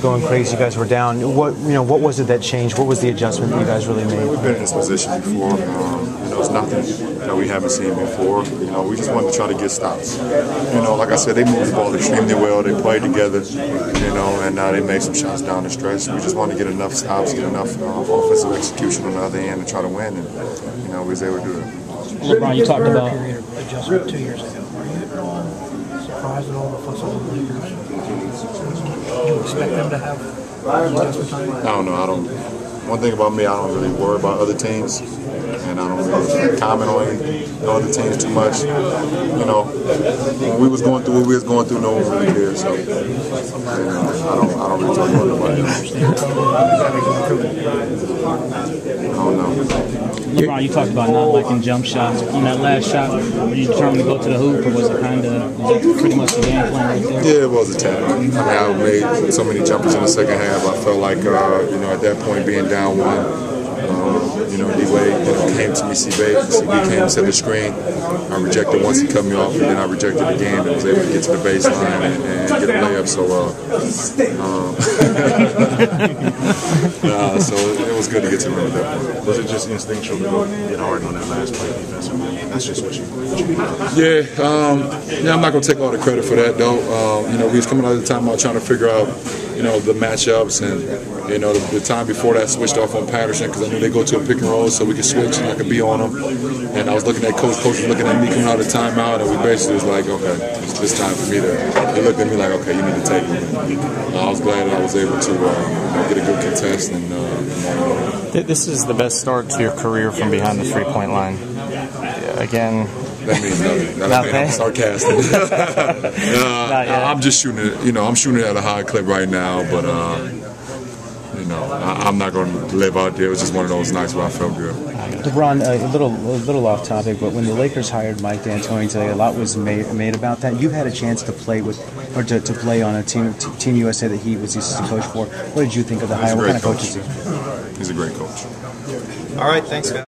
going crazy. You guys were down. What was it that changed? What was the adjustment that you guys really made? We've been in this position before. It's nothing that we haven't seen before. We just wanted to try to get stops. Like I said, they moved the ball extremely well. They played together. And they made some shots down the stretch. We just wanted to get enough stops, get enough offensive execution on the other end, and try to win. And we was able to do it. LeBron, you talked about adjustment 2 years ago. Are you surprised at all the fuss of the Lakers? Do you expect them to have adjustment time? I don't know. One thing about me, I don't really worry about other teams, and I don't really comment on the other teams too much. When we was going through what we was going through, no one really cared. So, I don't really talk about nobody else. I don't know. LeBron, you talked about not liking jump shots. On that last shot, were you determined to go to the hoop, or was it pretty much the game plan right there? Yeah, it was a tap. I made so many jumpers in the second half. I felt like, at that point, being down one, D-Wade came to me, CB came and set the screen. I rejected once he cut me off, and then I rejected again and was able to get to the baseline and get a layup. So, so it was good to get to the rim at that point. Was it just instinctual to go get hard on that last play defensively? That's just what you Yeah, I'm not going to take all the credit for that, though. We was coming out of the timeout trying to figure out, the matchups, and the time before that switched off on Patterson because I knew they go to a pick and roll so we could switch and I could be on them. And I was looking at coach was looking at me coming out of the timeout, and we basically was like, okay, it's time for me to. They looked at me like, okay, you need to take it. I was glad that I was able to get a good contest. And this is the best start to your career from behind the three-point line. Again. That means nothing. I'm sarcastic. I'm just shooting it. I'm shooting it at a high clip right now, but I'm not going to live out there. It was just one of those nights where I felt good. LeBron, a little off topic, but when the Lakers hired Mike D'Antoni today, a lot was made about that. You've had a chance to play with, or to play on a Team USA that he was the assistant coach for. What did you think of the hire? What kind of coach is he? He's a great coach. All right, thanks, guys.